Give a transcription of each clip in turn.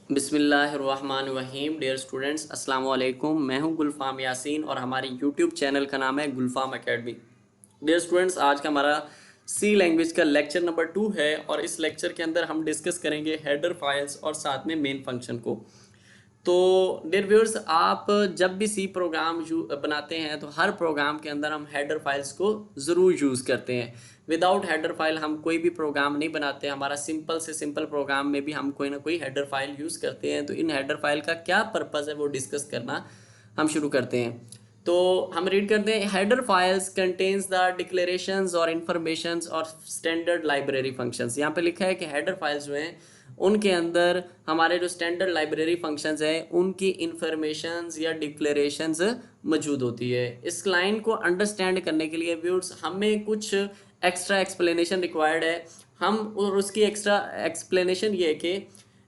बिस्मिल्लाहिर्रहमानिर्रहीम। Dear students, अस्सलाम वालेकुम। मैं हूं गुलफाम यासीन और हमारी यूट्यूब चैनल का नाम है गुलफाम एकेडमी। डियर स्टूडेंट्स, आज का हमारा सी लैंग्वेज का लेक्चर नंबर 2 है और इस लेक्चर के अंदर हम डिस्कस करेंगे हेडर फाइल्स और साथ में मेन फंक्शन को। तो डियर व्यूअर्स, आप जब भी सी प्रोग्राम बनाते हैं तो हर प्रोग्राम के अंदर हम हेडर फाइल्स को ज़रूर यूज़ करते हैं। विदाउट हेडर फाइल हम कोई भी प्रोग्राम नहीं बनाते। हमारा सिंपल से सिंपल प्रोग्राम में भी हम कोई ना कोई हेडर फाइल यूज़ करते हैं। तो इन हेडर फाइल का क्या पर्पज़ है वो डिस्कस करना हम शुरू करते हैं। तो हम रीड करते हैं, header files contains the declarations और इंफॉर्मेशंस और स्टैंडर्ड लाइब्रेरी फंक्शंस। यहाँ पे लिखा है कि हेडर फाइल्स जो हैं उनके अंदर हमारे जो स्टैंडर्ड लाइब्रेरी फंक्शंस हैं उनकी इंफॉर्मेशंस या डिक्लेरेशंस मौजूद होती है। इस लाइन को अंडरस्टैंड करने के लिए व्यूअर्स हमें कुछ एक्स्ट्रा एक्सप्लेनेशन रिक्वायर्ड है। हम और उसकी एक्स्ट्रा एक्सप्लेनेशन ये है कि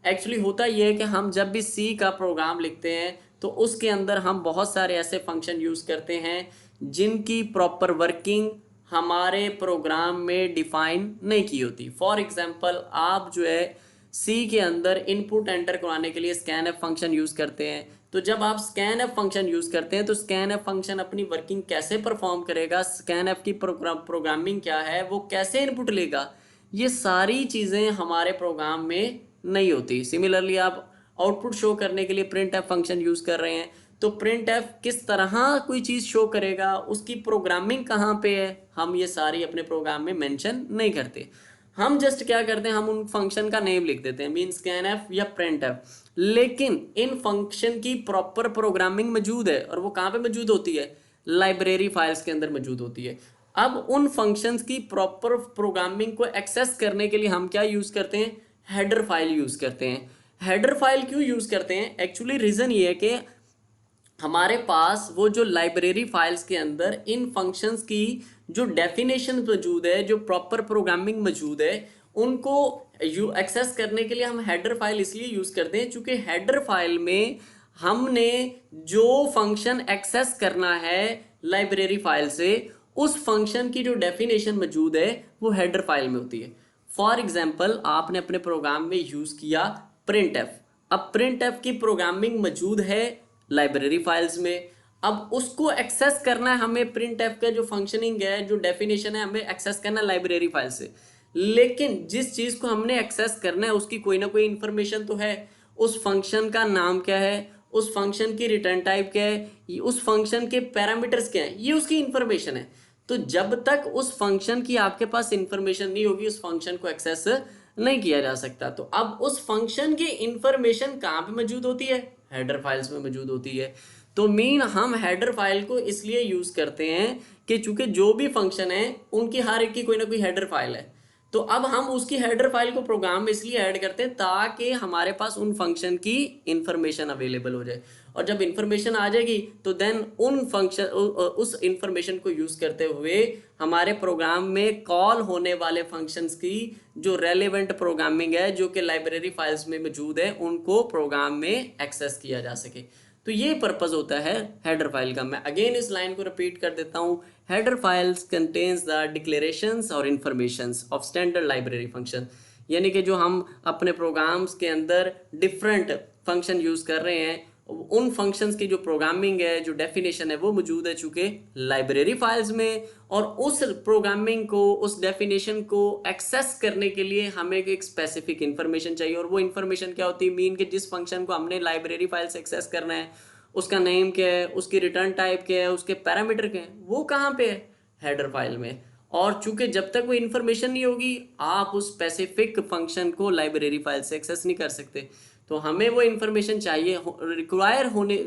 एक्चुअली होता ये है कि हम जब भी सी का प्रोग्राम लिखते हैं तो उसके अंदर हम बहुत सारे ऐसे फंक्शन यूज़ करते हैं जिनकी प्रॉपर वर्किंग हमारे प्रोग्राम में डिफाइन नहीं की होती। फॉर एग्जांपल, आप जो है सी के अंदर इनपुट एंटर करवाने के लिए स्कैन एफ फंक्शन यूज़ करते हैं। तो जब आप स्कैन एफ फंक्शन यूज़ करते हैं तो स्कैन एफ फंक्शन अपनी वर्किंग कैसे परफॉर्म करेगा, स्कैन एफ की प्रोग्रामिंग क्या है, वो कैसे इनपुट लेगा, ये सारी चीज़ें हमारे प्रोग्राम में नहीं होती। सिमिलरली आप आउटपुट शो करने के लिए प्रिंट एफ फंक्शन यूज़ कर रहे हैं तो प्रिंट एफ किस तरह कोई चीज़ शो करेगा, उसकी प्रोग्रामिंग कहाँ पे है, हम ये सारी अपने प्रोग्राम में मेंशन नहीं करते। हम जस्ट क्या करते हैं, हम उन फंक्शन का नेम लिख देते हैं, मीन स्कैन एफ या प्रिंट एफ। लेकिन इन फंक्शन की प्रॉपर प्रोग्रामिंग मौजूद है और वो कहाँ पे मौजूद होती है, लाइब्रेरी फाइल्स के अंदर मौजूद होती है। अब उन फंक्शंस की प्रॉपर प्रोग्रामिंग को एक्सेस करने के लिए हम क्या यूज़ करते हैं, हेडर फाइल यूज़ करते हैं। हेडर फाइल क्यों यूज़ करते हैं, एक्चुअली रीज़न ये है कि हमारे पास वो जो लाइब्रेरी फाइल्स के अंदर इन फंक्शंस की जो डेफिनेशन मौजूद है, जो प्रॉपर प्रोग्रामिंग मौजूद है, उनको एक्सेस करने के लिए हम हेडर फाइल इसलिए यूज़ करते हैं क्योंकि हेडर फाइल में हमने जो फंक्शन एक्सेस करना है लाइब्रेरी फाइल से, उस फंक्शन की जो डेफिनेशन मौजूद है वो हेडर फाइल में होती है। फॉर एग्जाम्पल, आपने अपने प्रोग्राम में यूज़ किया प्रिंट एफ। अब प्रिंट एफ की प्रोग्रामिंग मौजूद है लाइब्रेरी फाइल्स में। अब उसको एक्सेस करना है हमें, प्रिंट एफ का जो फंक्शनिंग है, जो डेफिनेशन है, हमें एक्सेस करना है लाइब्रेरी फाइल से। लेकिन जिस चीज़ को हमने एक्सेस करना है उसकी कोई ना कोई इंफॉर्मेशन तो है। उस फंक्शन का नाम क्या है, उस फंक्शन की रिटर्न टाइप क्या है, उस फंक्शन के पैरामीटर्स क्या है, ये उसकी इंफॉर्मेशन है। तो जब तक उस फंक्शन की आपके पास इंफॉर्मेशन नहीं होगी उस फंक्शन को एक्सेस नहीं किया जा सकता। तो अब उस फंक्शन की इंफॉर्मेशन कहाँ पे मौजूद होती है, हेडर फाइल्स में मौजूद होती है। तो मीन हम हेडर फाइल को इसलिए यूज़ करते हैं कि चूंकि जो भी फंक्शन है उनकी हर एक की कोई ना कोई हेडर फाइल है। तो अब हम उसकी हेडर फाइल को प्रोग्राम में इसलिए ऐड करते हैं ताकि हमारे पास उन फंक्शन की इंफॉर्मेशन अवेलेबल हो जाए। और जब इंफॉर्मेशन आ जाएगी तो देन उन फंक्शन उस इंफॉर्मेशन को यूज़ करते हुए हमारे प्रोग्राम में कॉल होने वाले फंक्शंस की जो रेलेवेंट प्रोग्रामिंग है, जो कि लाइब्रेरी फाइल्स में मौजूद है, उनको प्रोग्राम में एक्सेस किया जा सके। तो ये पर्पज़ होता है हेडर फाइल का। मैं अगेन इस लाइन को रिपीट कर देता हूँ, header files contains the declarations और informations of standard library function. यानी कि जो हम अपने प्रोग्राम्स के अंदर डिफरेंट फंक्शन यूज़ कर रहे हैं, उन फंक्शंस की जो प्रोग्रामिंग है, जो डेफिनेशन है, वो मौजूद है चूँकि लाइब्रेरी फाइल्स में। और उस प्रोग्रामिंग को, उस डेफिनेशन को एक्सेस करने के लिए हमें एक स्पेसिफिक इंफॉर्मेशन चाहिए। और वो इंफॉर्मेशन क्या होती है, मीन कि जिस फंक्शन को हमने लाइब्रेरी फाइल से एक्सेस करना है उसका नेम क्या है, उसकी रिटर्न टाइप क्या है, उसके पैरामीटर क्या है, वो कहाँ पे है, हेडर फाइल में। और चूंकि जब तक वो इन्फॉर्मेशन नहीं होगी आप उस स्पेसिफिक फंक्शन को लाइब्रेरी फाइल से एक्सेस नहीं कर सकते। तो हमें वो इन्फॉर्मेशन चाहिए, रिक्वायर होने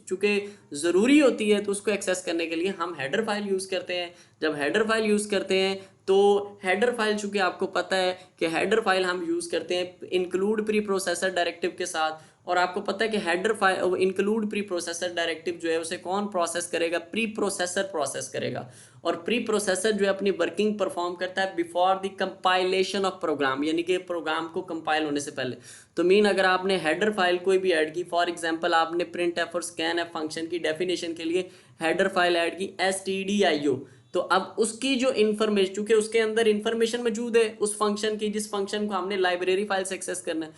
चूँकि ज़रूरी होती है, तो उसको एक्सेस करने के लिए हम हेडर फाइल यूज़ करते हैं। जब हेडर फाइल यूज़ करते हैं तो हेडर फाइल, चूँकि आपको पता है कि हेडर फाइल हम यूज़ करते हैं इंक्लूड प्री प्रोसेसर डायरेक्टिव के साथ। और आपको पता है कि header file include preprocessor directive जो है उसे कौन प्रोसेस करेगा, प्री प्रोसेसर प्रोसेस करेगा। और प्री प्रोसेसर जो है अपनी वर्किंग परफॉर्म करता है before the compilation of program, यानी कि प्रोग्राम को कंपाइल होने से पहले। तो मीन अगर आपने हेडर फाइल कोई भी ऐड की, फॉर एग्जांपल आपने प्रिंट एफ और स्कैन एफ फंक्शन की डेफिनेशन के लिए हेडर फाइल ऐड की stdio, तो अब उसकी जो इन्फॉर्मेशन, चूंकि उसके अंदर इन्फॉर्मेशन मौजूद है उस फंक्शन की, जिस फंक्शन को हमने लाइब्रेरी फाइल से एक्सेस करना है,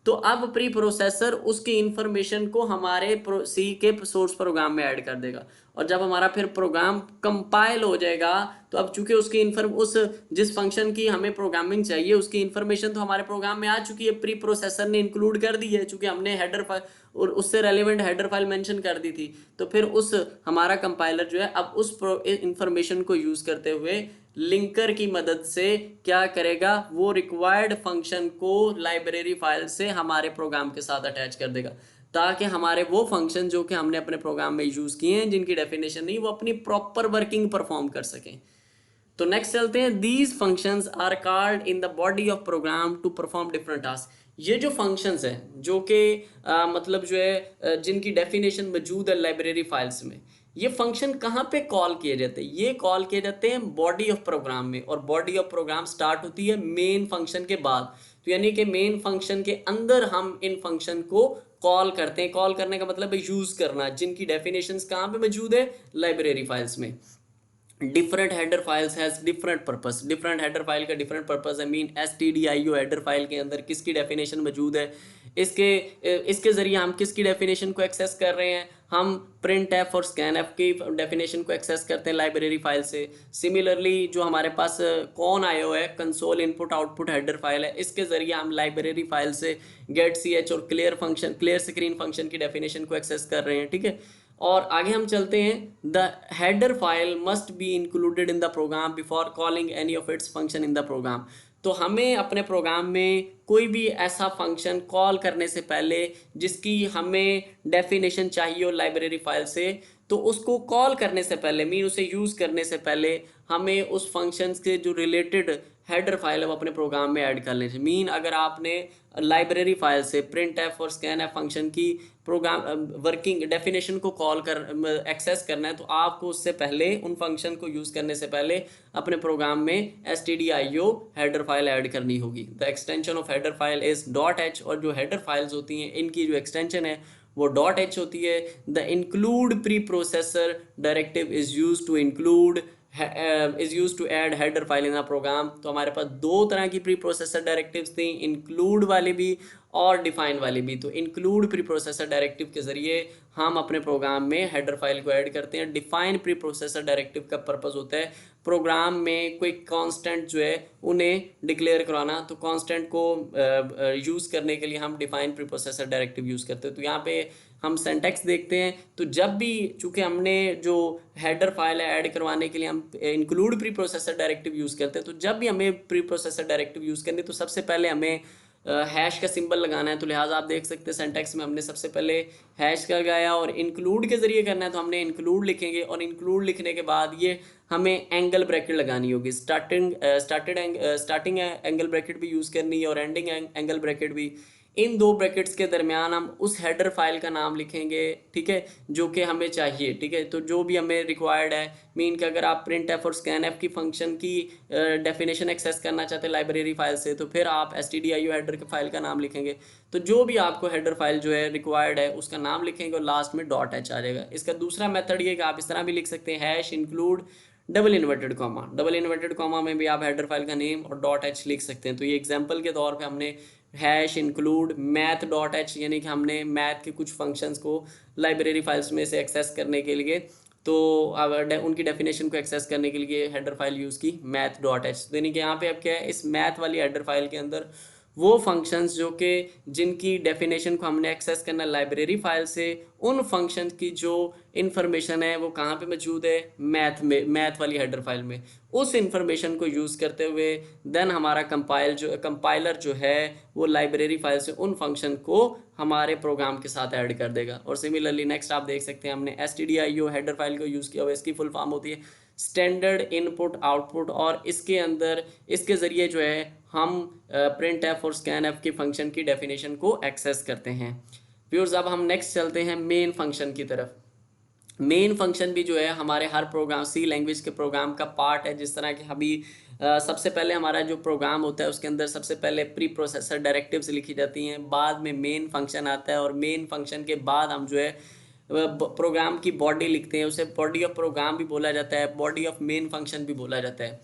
तो अब प्री प्रोसेसर उसकी इंफॉर्मेशन को हमारे सी के सोर्स प्रोग्राम में ऐड कर देगा, और जब हमारा फिर प्रोग्राम कंपाइल हो जाएगा तो अब चूंकि उसकी उस जिस फंक्शन की हमें प्रोग्रामिंग चाहिए उसकी इंफॉर्मेशन तो हमारे प्रोग्राम में आ चुकी है, प्री प्रोसेसर ने इंक्लूड कर दी है, चूंकि हमने हेडर फाइल और उससे रेलिवेंट हेडर फाइल मेंशन कर दी थी। तो फिर उस हमारा कंपाइलर जो है अब उस इंफॉर्मेशन को यूज करते हुए लिंकर की मदद से क्या करेगा, वो रिक्वायर्ड फंक्शन को लाइब्रेरी फाइल से हमारे प्रोग्राम के साथ अटैच कर देगा, ताकि हमारे वो फंक्शन जो कि हमने अपने प्रोग्राम में यूज किए हैं जिनकी डेफिनेशन नहीं, वो अपनी प्रॉपर वर्किंग परफॉर्म कर सकें। तो नेक्स्ट चलते हैं, these functions are called in the body of program to perform different task. ये जो फंक्शंस हैं जो कि मतलब जो है जिनकी डेफिनेशन मौजूद है लाइब्रेरी फाइल्स में, ये फंक्शन कहाँ पे कॉल किए जाते हैं, ये कॉल किए जाते हैं बॉडी ऑफ प्रोग्राम में, और बॉडी ऑफ प्रोग्राम स्टार्ट होती है मेन फंक्शन के बाद। तो यानी कि मेन फंक्शन के अंदर हम इन फंक्शन को कॉल करते हैं। कॉल करने का मतलब है यूज करना, जिनकी डेफिनेशंस कहाँ पे मौजूद है, लाइब्रेरी फाइल्स में। Different header files has different purpose, different header file का डिफरेंट पर्पस है। मीन stdio हेडर फाइल के अंदर किसकी डेफिनेशन मौजूद है, इसके ज़रिए हम किसकी डेफिनेशन को एक्सेस कर रहे हैं, हम प्रिंट एफ और स्कैन एफ की डेफिनेशन को एक्सेस करते हैं लाइब्रेरी फाइल से। सिमिलरली जो हमारे पास कौन आया हुआ है, console input output header file है, इसके ज़रिए हम लाइब्रेरी फाइल से गेट सी एच और क्लियर स्क्रीन फंक्शन की डेफिनेशन को एक्सेस कर रहे हैं, ठीक है। और आगे हम चलते हैं, the header file must be included in the program before calling any of its function in the program. तो हमें अपने प्रोग्राम में कोई भी ऐसा फंक्शन कॉल करने से पहले जिसकी हमें डेफिनेशन चाहिए हो लाइब्रेरी फाइल से, तो उसको कॉल करने से पहले, मीन उसे यूज़ करने से पहले हमें उस फंक्शन के जो रिलेटेड हेडर फाइल है वो अपने प्रोग्राम में ऐड कर लें। मीन अगर आपने लाइब्रेरी फाइल से प्रिंट एफ और स्कैन एफ फंक्शन की प्रोग्राम वर्किंग डेफिनेशन को कॉल कर एक्सेस करना है, तो आपको उससे पहले उन फंक्शन को यूज़ करने से पहले अपने प्रोग्राम में stdio हेडर फाइल ऐड करनी होगी। The extension of header file is .h, और जो हेडर फाइल्स होती हैं इनकी जो एक्सटेंशन है वो .h होती है। The include preprocessor directive is use to include is use to add header file in a program. तो हमारे पास दो तरह की प्री प्रोसेसर डायरेक्टिव्स थी, इंक्लूड वाली भी और डिफाइन वाली भी। तो इंक्लूड प्री प्रोसेसर डायरेक्टिव के जरिए हम अपने प्रोग्राम में हेडर फाइल को ऐड करते हैं। डिफाइन प्री प्रोसेसर डायरेक्टिव का पर्पस होता है प्रोग्राम में कोई कांस्टेंट जो है उन्हें डिक्लेयर कराना। तो कांस्टेंट को यूज़ करने के लिए हम define pre processor directive use करते हैं। तो यहाँ पे हम सिंटैक्स देखते हैं, तो जब भी चूंकि हमने जो हेडर फाइल है ऐड करवाने के लिए हम include preprocessor directive use करते हैं, तो जब भी हमें प्री प्रोसेसर डायरेक्टिव यूज़ करनी तो सबसे पहले हमें हैश का सिंबल लगाना है। तो लिहाजा आप देख सकते हैं सिंटैक्स में हमने सबसे पहले हैश का लगाया, और इंक्लूड के जरिए करना है तो हमने इंक्लूड लिखेंगे, और इंक्लूड लिखने के बाद ये हमें एंगल ब्रैकेट लगानी होगी। स्टार्टिंग एंगल ब्रैकेट भी यूज़ करनी है और एंडिंग एंगल ब्रैकेट भी। इन दो ब्रैकेट्स के दरमियान हम उस हेडर फाइल का नाम लिखेंगे, ठीक है, जो कि हमें चाहिए, ठीक है। तो जो भी हमें रिक्वायर्ड है, मीन कि अगर आप प्रिंट एफ और स्कैन एफ की फंक्शन की डेफिनेशन एक्सेस करना चाहते हैं लाइब्रेरी फाइल से, तो फिर आप stdio हेडर के फाइल का नाम लिखेंगे। तो जो भी आपको हेडर फाइल जो है रिक्वायर्ड है उसका नाम लिखेंगे और लास्ट में .h आ जाएगा। इसका दूसरा मेथड ये कि आप इस तरह भी लिख सकते हैं, hash include double inverted comma में भी आप हेडर फाइल का नेम और .h लिख सकते हैं। तो ये एग्जांपल के तौर पे हमने हैश इंक्लूड मैथ .h, यानी कि हमने मैथ के कुछ फंक्शंस को लाइब्रेरी फाइल्स में से एक्सेस करने के लिए, तो उनकी डेफिनेशन को एक्सेस करने के लिए हेडर फाइल यूज़ की मैथ.h। तो यानी कि यहाँ पे अब क्या है, इस मैथ वाली हेडर फाइल के अंदर वो फंक्शंस जो कि जिनकी डेफिनेशन को हमने एक्सेस करना लाइब्रेरी फाइल से, उन फंक्शंस की जो इन्फॉर्मेशन है वो कहाँ पे मौजूद है, मैथ वाली हेडर फाइल में। उस इन्फॉर्मेशन को यूज़ करते हुए देन हमारा कंपाइलर जो है वो लाइब्रेरी फाइल से उन फंक्शन को हमारे प्रोग्राम के साथ ऐड कर देगा। और सिमिलरली नेक्स्ट आप देख सकते हैं हमने stdio हेडर फाइल को यूज़ किया हुआ, इसकी फुल फॉर्म होती है स्टैंडर्ड इनपुट आउटपुट, और इसके अंदर इसके ज़रिए जो है हम प्रिंट एफ और स्कैन एफ के फंक्शन की डेफिनेशन को एक्सेस करते हैं। व्यूअर्स अब हम नेक्स्ट चलते हैं मेन फंक्शन की तरफ। मेन फंक्शन भी जो है हमारे हर प्रोग्राम सी लैंग्वेज के प्रोग्राम का पार्ट है। जिस तरह कि अभी सबसे पहले हमारा जो प्रोग्राम होता है उसके अंदर सबसे पहले प्री प्रोसेसर डायरेक्टिव्स लिखी जाती हैं, बाद में मेन फंक्शन आता है, और मेन फंक्शन के बाद हम जो है प्रोग्राम की बॉडी लिखते हैं। उसे बॉडी ऑफ प्रोग्राम भी बोला जाता है, बॉडी ऑफ मेन फंक्शन भी बोला जाता है।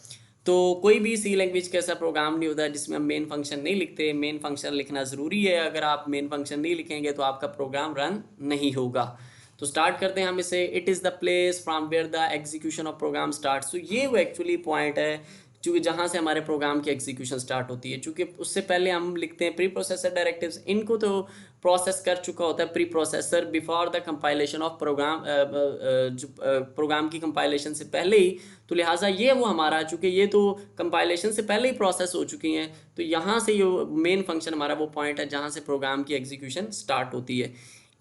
तो कोई भी सी लैंग्वेज का ऐसा प्रोग्राम नहीं होता जिसमें हम मेन फंक्शन नहीं लिखते। मेन फंक्शन लिखना ज़रूरी है, अगर आप मेन फंक्शन नहीं लिखेंगे तो आपका प्रोग्राम रन नहीं होगा। तो स्टार्ट करते हैं हम इसे। It is the place from where the execution of program start. तो ये वो एक्चुअली पॉइंट है चूँकि जहाँ से हमारे प्रोग्राम की एग्जीक्यूशन स्टार्ट होती है। चूँकि उससे पहले हम लिखते हैं प्री प्रोसेसर डायरेक्टिव्स, इनको तो प्रोसेस कर चुका होता है preprocessor before the compilation of program, जो प्रोग्राम की कंपाइलेशन से पहले ही। तो लिहाजा ये वो हमारा, चूँकि ये तो कंपाइलेशन से पहले ही प्रोसेस हो चुकी हैं, तो यहाँ से ये मेन फंक्शन हमारा वो पॉइंट है जहाँ से प्रोग्राम की एग्जीक्यूशन स्टार्ट होती है।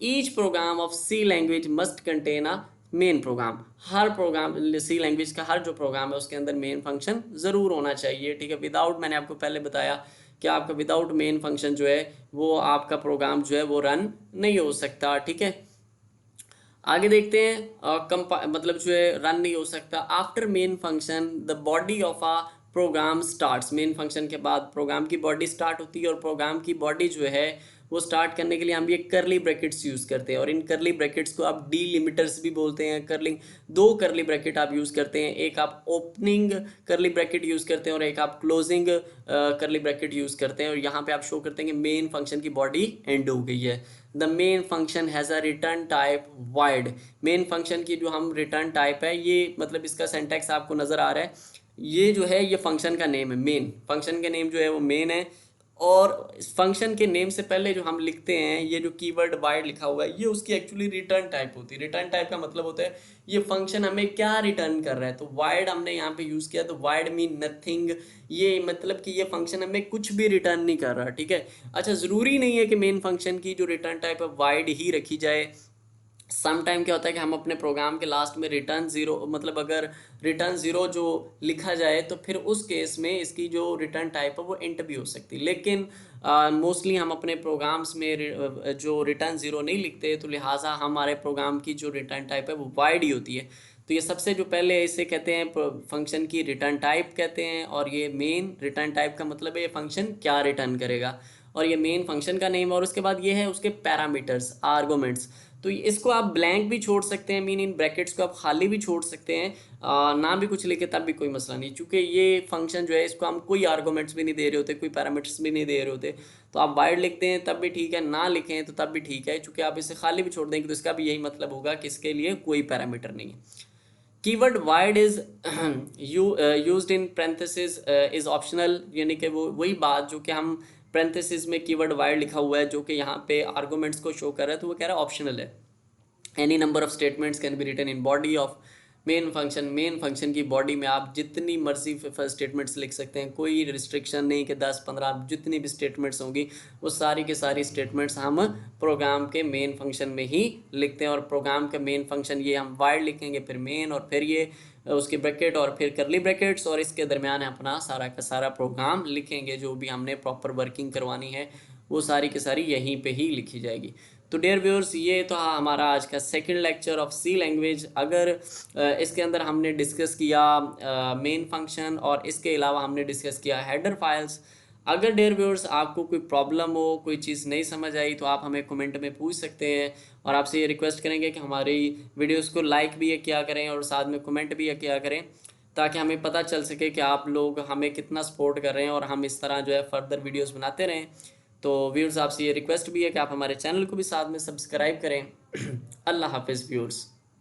Each program of C language must contain a main program. हर प्रोग्राम सी लैंग्वेज का हर जो प्रोग्राम है उसके अंदर मेन फंक्शन ज़रूर होना चाहिए, ठीक है। विदाउट, मैंने आपको पहले बताया कि आपका विदाउट मेन फंक्शन जो है वो आपका प्रोग्राम जो है वो रन नहीं हो सकता, ठीक है। आगे देखते हैं, मतलब जो है रन नहीं हो सकता। After main function the body of a program starts. Main function के बाद प्रोग्राम की बॉडी स्टार्ट होती है, और प्रोग्राम की बॉडी जो है वो स्टार्ट करने के लिए हम ये करली ब्रैकेट्स यूज़ करते हैं, और इन करली ब्रैकेट्स को आप डीलिमिटर्स भी बोलते हैं। दो करली ब्रैकेट आप यूज़ करते हैं, एक आप ओपनिंग करली ब्रैकेट यूज़ करते हैं और एक आप क्लोजिंग करली ब्रैकेट यूज़ करते हैं, और यहाँ पे आप शो करते हैं कि मेन फंक्शन की बॉडी एंड हो गई है। The main function has a return type wide. Main function की जो हम रिटर्न टाइप है, ये मतलब इसका सिंटैक्स आपको नज़र आ रहा है, ये जो है ये फंक्शन का नेम है। मेन फंक्शन का नेम जो है वो मेन है, और इस फंक्शन के नेम से पहले जो हम लिखते हैं ये जो कीवर्ड वाइड लिखा हुआ है, ये उसकी एक्चुअली रिटर्न टाइप होती है। रिटर्न टाइप का मतलब होता है ये फंक्शन हमें क्या रिटर्न कर रहा है। तो वाइड हमने यहाँ पे यूज़ किया, तो वाइड मीन नथिंग, ये मतलब कि ये फंक्शन हमें कुछ भी रिटर्न नहीं कर रहा, ठीक है। अच्छा, ज़रूरी नहीं है कि मेन फंक्शन की जो रिटर्न टाइप है वाइड ही रखी जाए। सम टाइम क्या होता है कि हम अपने प्रोग्राम के लास्ट में रिटर्न ज़ीरो, मतलब अगर रिटर्न ज़ीरो जो लिखा जाए तो फिर उस केस में इसकी जो रिटर्न टाइप है वो इंट भी हो सकती है। लेकिन मोस्टली हम अपने प्रोग्राम्स में जो रिटर्न ज़ीरो नहीं लिखते, तो लिहाजा हमारे प्रोग्राम की जो रिटर्न टाइप है वो वाइड ही होती है। तो ये सबसे जो पहले इसे कहते हैं फंक्शन की रिटर्न टाइप कहते हैं, और ये मेन रिटर्न टाइप का मतलब है ये फंक्शन क्या रिटर्न करेगा, और ये मेन फंक्शन का नेम। और उसके बाद ये है उसके पैरामीटर्स, आर्गुमेंट्स। तो इसको आप ब्लैंक भी छोड़ सकते हैं, मीन इन ब्रैकेट्स को आप खाली भी छोड़ सकते हैं, ना भी कुछ लिखे तब भी कोई मसला नहीं, क्योंकि ये फंक्शन जो है इसको हम कोई आर्गुमेंट्स भी नहीं दे रहे होते, कोई पैरामीटर्स भी नहीं दे रहे होते। तो आप वाइड लिखते हैं तब भी ठीक है, ना लिखें तो तब भी ठीक है, चूँकि आप इसे खाली भी छोड़ देंगे तो इसका भी यही मतलब होगा कि इसके लिए कोई पैरामीटर नहीं है। Keyword wide is used in parenthesis is optional, यानी कि वो वही बात जो कि हम पैरेंथेसिस में कीवर्ड वाइड लिखा हुआ है जो कि यहाँ पे आर्गुमेंट्स को शो कर रहा है, तो वो कह रहा है ऑप्शनल है। Any number of statements can be written in body of main function. Main function की बॉडी में आप जितनी मर्जी स्टेटमेंट्स लिख सकते हैं, कोई रिस्ट्रिक्शन नहीं कि 10-15, जितनी भी स्टेटमेंट्स होंगी वो सारी की सारी स्टेटमेंट्स हम प्रोग्राम के मेन फंक्शन में ही लिखते हैं। और प्रोग्राम का मेन फंक्शन ये हम वाइड लिखेंगे, फिर मेन, और फिर ये उसके ब्रैकेट, और फिर करली ब्रैकेट्स, और इसके दरमियान अपना सारा का सारा प्रोग्राम लिखेंगे। जो भी हमने प्रॉपर वर्किंग करवानी है वो सारी की सारी यहीं पे ही लिखी जाएगी। तो डियर व्यूअर्स, ये तो हमारा आज का second lecture of C language. अगर इसके अंदर हमने डिस्कस किया मेन फंक्शन, और इसके अलावा हमने डिस्कस किया हेडर फाइल्स। अगर डियर व्यूअर्स आपको कोई प्रॉब्लम हो, कोई चीज़ नहीं समझ आई, तो आप हमें कमेंट में पूछ सकते हैं, और आपसे ये रिक्वेस्ट करेंगे कि हमारी वीडियोस को लाइक भी किया करें और साथ में कमेंट भी किया करें, ताकि हमें पता चल सके कि आप लोग हमें कितना सपोर्ट कर रहे हैं, और हम इस तरह जो है फर्दर वीडियोस बनाते रहें। तो व्यूअर्स, आपसे ये रिक्वेस्ट भी है कि आप हमारे चैनल को भी साथ में सब्सक्राइब करें। अल्लाह हाफिज़ व्यूअर्स।